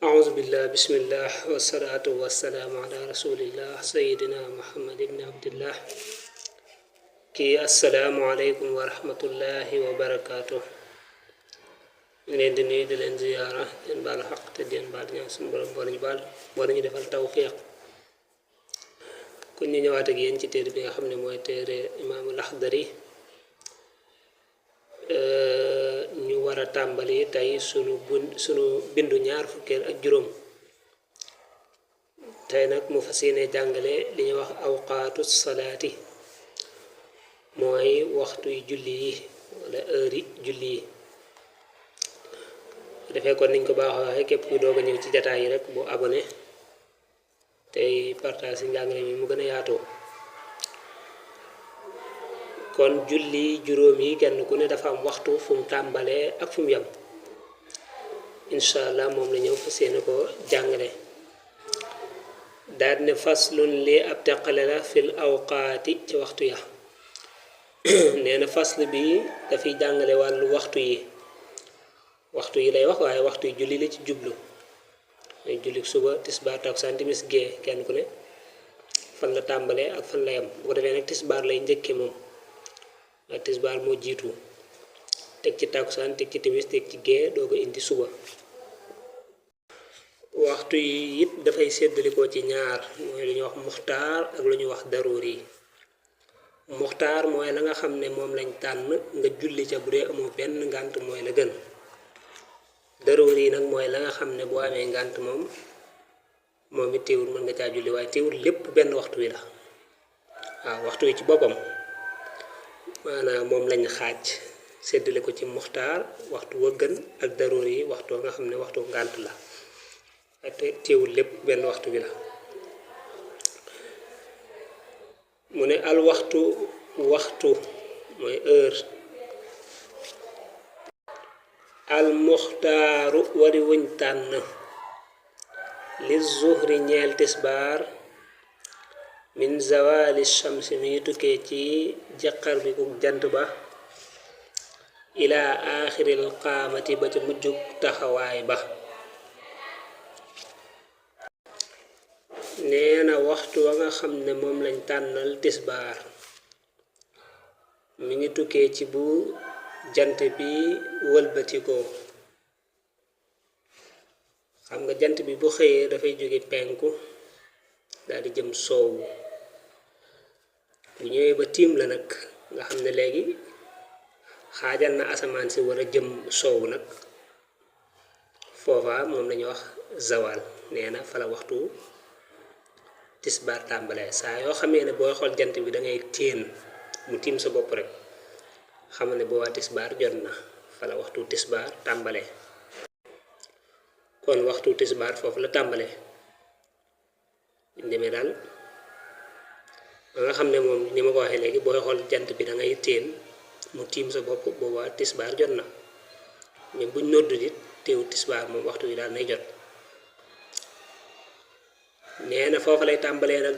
أعوذ بالله بسم الله والصلاة والسلام على رسول الله سيدنا محمد بن عبد الله السلام عليكم ورحمة الله وبركاته leen di nuyu di leen ziyaara leen baal xaq te leen baal ñaan suñu borom boo ñu defal tawfiq kon ñu ñëwaat ak yéen ci téere bi nga xam ne mooy téere imaamul Axdari ñu war a tàmbali tey sunu bindu ñaar fukkeel ak juróom tey nag mu fas yéene jàngale li ñuy wax awqaatu salaati mooy waxtuy julli yi wala heure yi julli yi defee kon niñ ko baaxoo waxee képp kuy doog a ñëw ci jataay yi rek boo abonné tey partage si njàngale mi mu gën a yaatoo kon julli juróom yi kenn ku ne dafa am waxtu fu mu tàmbalee ak fu mu yem incha allah moom la ñëw fas yéene ko jàngale daal ne faslun lii ab teqale la fil awqaati ci waxtu ya nee na fasl bi dafay jàngale wàllu waxtu yi lay wax waaye waxtu yi julli la ci jublu ay julli suba tisbaar takkusaan timis gee kenn ku ne fan la tàmbalee ak fan la yem bu ko defee nag tisbaar lay njëkke moom ak tisbaar moo jiitu teg ci takkusaan teg ci timis teg ci gee doo ko indi suba waxtu yi it dafay séddalikoo ci ñaar mooy lu ñuy wax muxtaar ak lu ñuy wax daruuri muxtaar mooy la nga xam ne moom lañ tànn nga julli ca bu dee amoo benn ngànt mooy la gën daruuri nag mooy la nga xam ne boo amee ngànt moom it teewul mën nga caa julli waaye teewul lépp benn waxtu wi la waaw waxtu wi ci boppam maanaam moom lañ xaaj séddale ko ci muxtaar waxtu wa gën ak daruuri yi waxtu nga xam ne waxtu ngànt la te teewul lépp benn waxtu bi la mu ne al waxtu mooy heure al muxtaaru wari wuñ tànn li zuhri ñeel tisbaar min zawali shamsi mi tukkee ci jaqar bi ku jant ba ila axiril qaamati ba ca mujjug taxawaay ba nee na waxtu wa nga xam ne moom lañ tànnal tisbaar mi ngi tukkee ci bu jant bi wëlbatikoo xam nga jant bi bu xëyee dafay jóge penku daal di jëm soowu bu ñëwee ba tiim la nag nga xam ne léegi xaajal na asamaan si war a jëm soowu nag foofa moom lañuy wax zawal nee na fa la waxtu tisbaar tàmbalee saa yoo xamee ne booy xool jant bi da ngay téen mu tiim sa bopp rek xamal ne boobaa tisbaar jot na fa la waxtu tisbaar tàmbalee kon waxtu tisbaar foofu la tàmbalee demee daal ba nga xam ne moom ni ma ko waxee léegi booy xool jant bi da ngay téen mu tiim sa bopp boobaa tisbaar jot na mais buñ noddu dit teewu tisbaar moom waxtu wi daal nay jot nee na foofu lay tàmbalee nag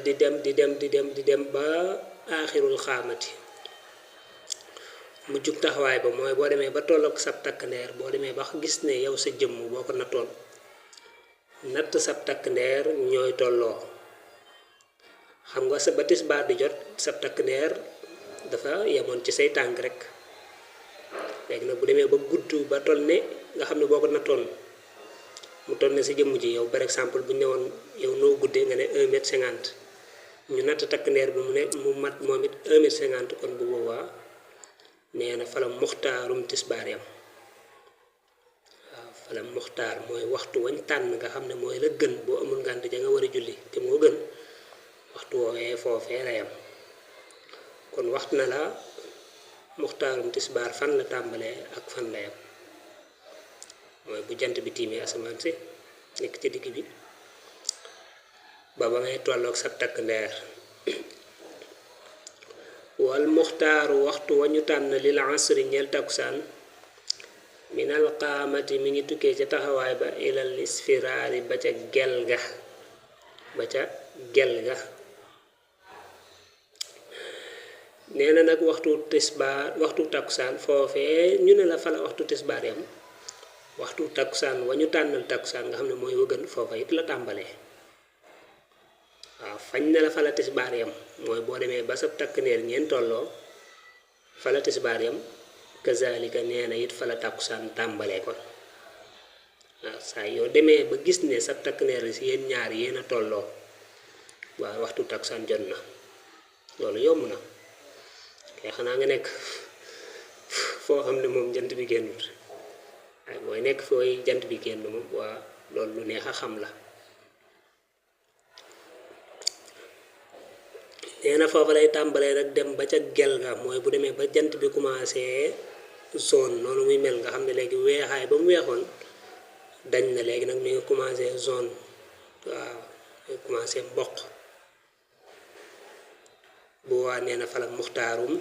di dem ba aaxirul xaamati mu jug taxawaay ba mooy boo demee ba tolloog sab takk ndeer boo demee ba gis ne yow sa jëmm boo ko nattoon natt sab takk ndeer ñooy tolloo xam nga sa ba tisbaar di jot sab takk ndeer dafa yemoon ci say tànk rek léegi nag bu demee ba gudd ba toll ne nga xam ne boo ko nattoon mu toll ne sa jëmm ji yow par exemple bu ñu ne woon yow noo guddee nga ne 1m50 ñu natt takk ndeer bi mu mat moom it 1m50 kon bu boobaa nee na fala muxtaarum tisbaar yam waaw fala muxtaar mooy waxtu wañ tànn nga xam ne mooy la gën boo amul ngànt ja nga war a julli te moo gën waxtu woowee foofee la yam kon waxtu na la muxtaarum tisbaar fan la tàmbalee ak fan la yam mooy bu jant bi tiimee asamaan si nekk ci digg bi ba ngay tolloog sa takk ndeer wal muxtaaru waxtu wañu tànn lil asri ñeel takkusaan minal qaamati mi ngi tukkee ca taxawaay ba ilal isfiraari ba ca gel ga nee na nag waxtu takkusaan foofee ñu ne la fa la waxtu tisbaar yam waxtu takkusaan wañu tànnal takkusaan nga xam ne mooy wëgën foofa it la tàmbalee waaw fañ ne la fa la tisbaar yam mooy boo demee ba sa takk ndeer ngeen tolloo fa la tisbaar yam kazalika nee na it fa la takkusaan tàmbalee kon waaw saa yoo demee ba gis ne sa takk ndeer si yéen ñaar yéen a tolloo waaw waxtu takkusaan jot na loolu yomb na kay xanaa nga nekk foo xam ne moom jant bi génnut waaye mooy nekk fooy jant bi génn moom waa loolu lu neex a xam la nee na foofu lay tàmbalee rek dem ba ca gel ga mooy bu demee ba jant bi commencé zone noonu muy mel nga xam ne léegi weexaay ba mu weexoon dañ na léegi nag mi ngi commencé zone waaw mi commencé mboq bu waa nee na fa la muxtaarum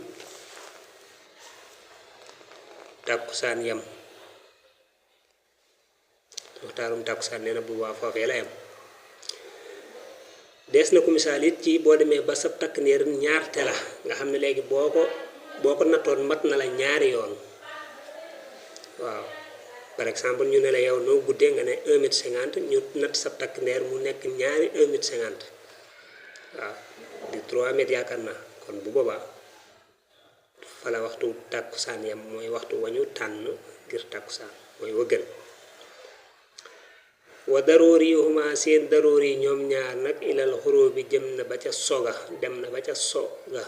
takkusaan yam muxtaarum takkusaan nee na bu waa foofee la yam des na ko misaal it ci boo demee ba sa takk ndeer ñaar te la nga xam ne léegi boo ko nattoon mat na la ñaari yoon waaw par exemple ñu ne la yow noo guddee nga ne 1m50 ñu natt sa takk ndeer mu nekk ñaari 1m50 waaw di 3 mètres yaakaar naa kon bu boobaa fa la waxtu takkusaan yam mooy waxtu wañu tànn ngir takkusaan mooy wëgën wa daroori yuhuma seen daroori yi ñoom ñaar nag ilal xuroo bi jëm na ba ca soga dem na ba ca soga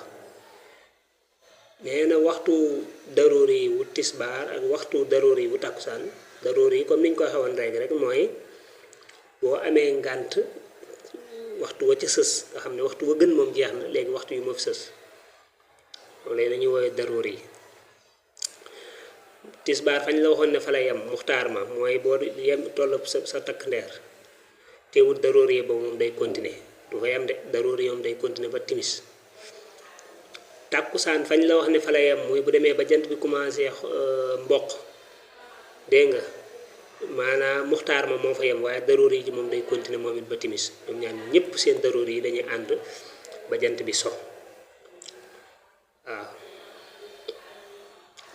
nee na waxtu daroori yi wu tisbaar ak waxtu daroori yi wu takkusaan daroori yi comme niñ ko xawoon rek mooy boo amee ngànt waxtu wa ca sës nga xam ne waxtu wa gën moom jeex na léegi waxtu yu moo fi sës loolu la ñuy woowee daroori yi tisbaar fañ la waxoon ne fa la yem muxtaar ma mooy boo yem tollab sa takk ndeer teewul daroori yi boobu moom day continuer du fa yem de daroori yi moom day continuer ba timis tàkkusaan fañ la wax ne fa la yem muy bu demee ba jant bi commencé mboq dégg nga maanaam muxtaar ma moo fa yem waaye daroori yi moom day continuer moom it ba timis ñoom ñaar ñépp seen daroori yi dañuy ànd ba jant bi so waaw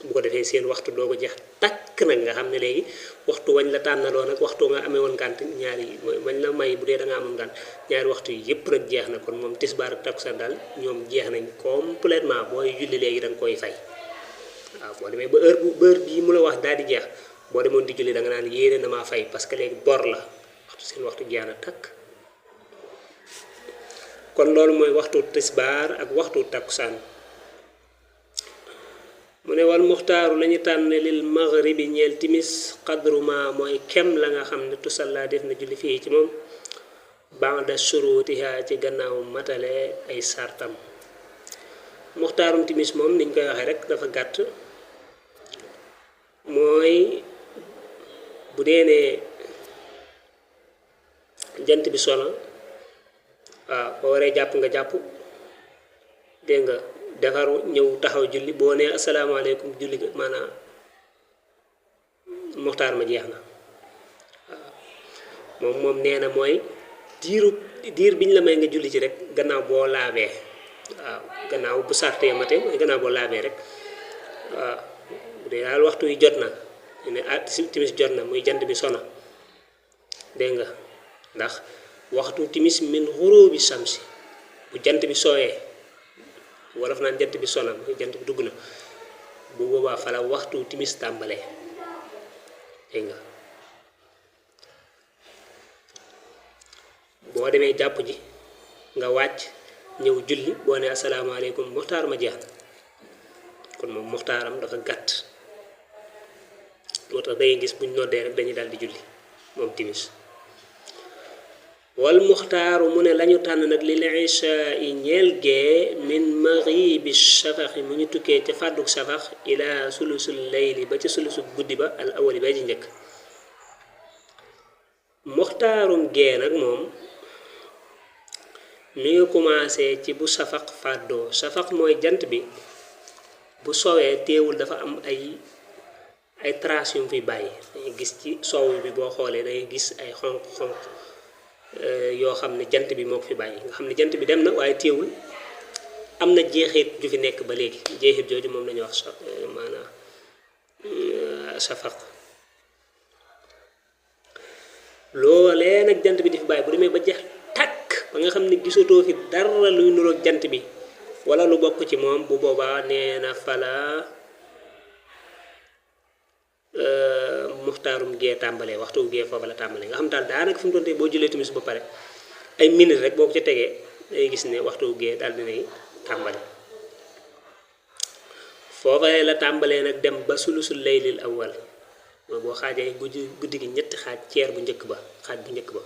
bu ko defee seen waxtu doo ko jeex takk nag nga xam ne léegi waxtu wañ la tànnaloo nag waxtu nga amee woon ngànt ñaari wañ la may bu dee da nga amoon ngànt ñaari waxtu yi yëpp nag jeex na kon moom tisbaar ak takkusaan daal ñoom jeex nañ complètement booy julli léegi da nga koy fay waaw boo demee ba heure bii mu la wax daal di jeex boo demoon di julli da nga naan yéene na maa fay parce que léegi bor la waxtu seen waxtu jeex na takk kon loolu mooy waxtu tisbaar ak waxtu takkusaan mu ne wal muxtaaru lañu tànn lil maghribi ñeel timis qadru ma mooy kem la nga xam ne tusalla def na julli fii ci moom ba'da shurutiha ci gannaaw matale ay sartam muxtaarum timis moom niñ koy waxee rek dafa gàtt mooy bu dee ne jant bi sona waaw boo waree jàpp nga jàpp dégg nga defaru ñëw taxaw julli boo nee asalaamaaleykum julli maanaam muxtaar ma jeex na waaw moom nee na mooy diir biñ la may nga julli ci rek gannaaw boo laabee waaw gannaaw bu sartee mate mooy gannaaw boo laabee rek waaw bu dee daal waxtu yi jot na ne timis jot na muy jant bi sona dégg nga ndax waxtu timis min xuróobi samsi bu jant bi sooyee wolof naan jant bi sona muy jant bi dugg na bu boobaa fa la waxtu timis tàmbalee dégg nga boo demee jàpp ji nga wàcc ñëw julli boo ne asalaamaaleykum muxtaar ma jeex na kon moom muxtaaram dafa gàtt moo tax dangay gis buñ noddee rek dañuy daal di julli moom timis wal muxtaaru mu ne lañu tànn nag li ishaa yi ñeel gee min maghibi shafaxi mu ñu tukkee ca fàdduk safax ila sulusul layli ba ca sulusul guddi ba al awali ba ci njëkk muxtaarum gee nag moom mi ngi commencé ci bu safax fàddoo safax mooy jant bi bu sowee teewul dafa am ay traces yu mu fi bàyyi dangay gis ci sow bi boo xoolee dangay gis ay xonq yoo xam ne jant bi moo ko fi bàyyi nga xam ne jant bi dem na waaye teewul am na jeexit ju fi nekk ba léegi jeexit jooju moom lañuy wax maanaam safaq loolee nag jant bi di fi bàyyi bu demee ba jeex takk ba nga xam ne gisatoo fi dara luy nuroog jant bi wala lu bokk ci moom bu boobaa nee na fala muxtaarum gee tàmbalee waxtu gee foofu la tàmbalee nga xam daal daanaka fi mu doon tey boo jullee timis ba pare ay minutes rek boo ko ci tegee day gis ne waxtu gee daal dinay tàmbale foofee la tàmbalee nag dem ba sulusul laylil awwal mooy boo xaajee guddi gi ñetti xaaj ceer bu njëkk ba xaaj bu njëkk ba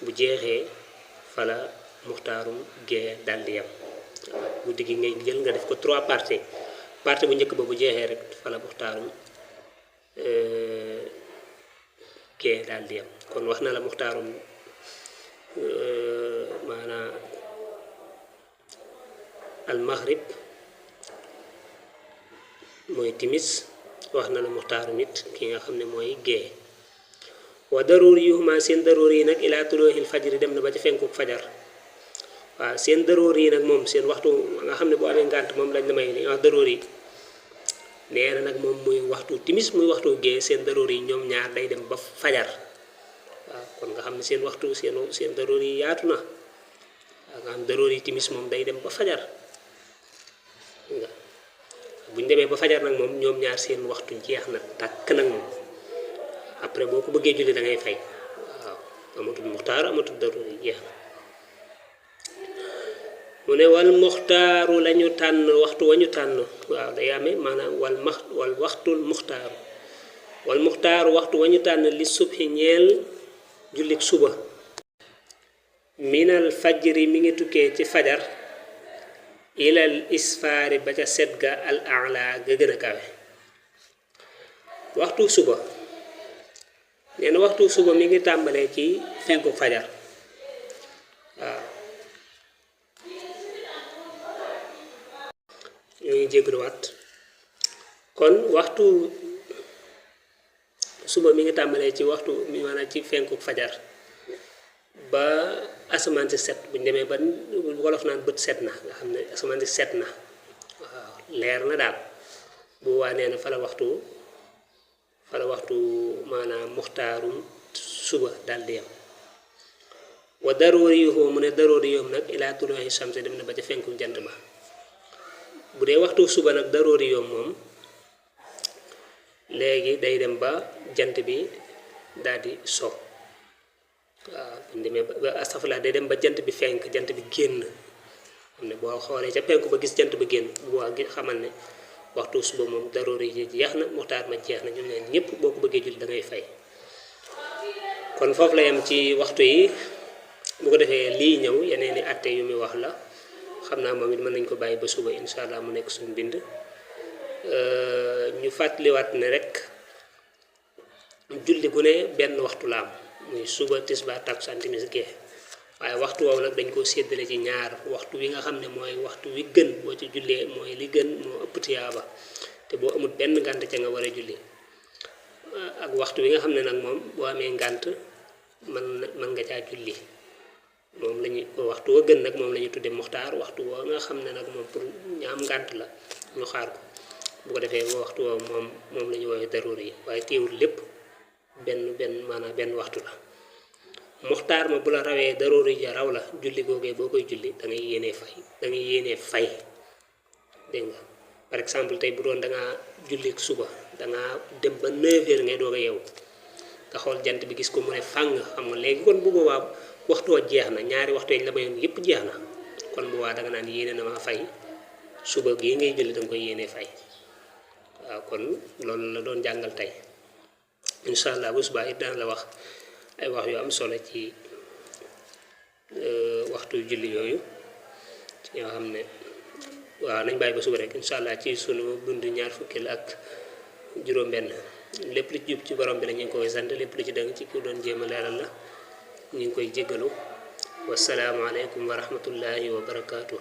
bu jeexee fala muxtaarum gee daal di yem guddi gi ngay jël nga def ko 3 parties partie bu njëkk ba bu jeexee rek fala muxtaarum gee daal di yem kon wax na la muxtaarum maanaam al maghrib mooy timis wax na la muxtaarum it ki nga xam ne mooy gee wa daruri yuhuma seen daruri yi nag ilaa tuloohil fajri dem na ba ci fenkuk fajar waaw seen daruri yi nag moom seen waxtu nga xam ne boo amee ngànt moom lañ la may li nga wax daruri yi nee na nag moom muy waxtu timis muy waxtu gee seen daruri yi ñoom ñaar day dem ba fajar waaw kon nga xam ne seen waxtu seen daruri yi yaatu na waaw nga xam daruri yi timis moom day dem ba fajar nga buñ demee ba fajar nag moom ñoom ñaar seen waxtu jeex na tàkk nag moom après boo ko bëggee julli da ngay fay waaw amatul muxtaar amatul daruri jeex na mu ne wal muxtaaru lañu tànn waxtu wañu tànn waaw day amee maanaam wal waxtul muxtaaru wal muxtaaru waxtu wañu tànn li subhi ñeel jullik suba minal fajri mi ngi tukkee ci fajar ilal isfaari ba ca set ga al a'la ga gën a kawe waxtu suba nee na waxtu suba mi ngi tàmbalee ci fenku fajar waaw ñu ngi jégluwaat kon waxtu suba mi ngi tàmbalee ci waxtu maanaam ci fenku fajar ba asamaan si set bu ñu demee ba wolof naan bët set na nga xam ne asamaan si set na waaw leer na daal bu waa nee na fa la waxtu maanaam muxtaarum suba daal di yem wa daroori yuhu mu ne daroori yoom nag ilaa tuluuhi shamsi dem na ba ca fenku jant ba bu dee waxtu suba nag daroori yoom moom léegi day dem ba jant bi daal di so waaw bu ñu demee ba astafurlah day dem ba jant bi fenk jant bi génn xam ne boo xoolee ca penku ba gis jant bi génn bu waa gi xamal ne waxtu suba moom daroori yi jeex na muxtaar ma jeex na ñoom ñaar ñëpp boo ko bëggee julli da ngay fay kon foofu la yem ci waxtu yi bu ko defee lii ñëw yeneen i atte yu muy wax la xam naa moom it mën nañ ko bàyyi ba suba incha allah mu nekk suñu bind ñu fàttaliwaat ne rek julli gu ne benn waxtu la am muy suba tisbaar takkusaan timis gee waaye waxtu woowu nag dañ koo séddale ci ñaar waxtu wi nga xam ne mooy waxtu wi gën boo ci jullee mooy li gën moo ëpp tiyaaba te boo amul benn ngànt ca nga war a julli ak waxtu wi nga xam ne nag moom boo amee ngànt mën nga caa julli moom lañu waxtu wa gën nag moom la ñu tuddee muxtaar waxtu woo nga xam ne nag moom pour ñu am ngànt la ñu xaar ko bu ko defee waxtu woo moom la ñu woowee daruuri yi waaye teewul lépp maanaam benn waxtu la muxtaar ma bu la rawee daruuri ja raw la julli googee boo koy julli da ngay yéenee fay dégg nga par exemple tey bu doon da ngaa julli suba da ngaa dem ba 9h ngay doog a yeewu nga xool jant bi gis ko mu ne fàng xam nga léegi kon bu boobaa waxtu wa jeex na ñaari waxtu yi la mayoon yëpp jeex na kon bu boobaa da nga naan yéene na maa fay suba gii ngay julli da nga koy yéenee fay waaw kon loolu la doon jàngal tey incha allah bu subaa it daan la wax ay wax yu am solo ci waxtu julli yooyu ci yoo xam ne waaw nañ bàyyi ba suba rek incha allah ci sunu dund ñaar fukkil ak juróom-benn lépp lu jub ci borom bi la ñu ngi koy sant lépp lu ci dëng ci ku doon jéem a leeral la ñu ngi koy jéggalu wasalaamualeykum wa rahmatullahi wa barakaatu.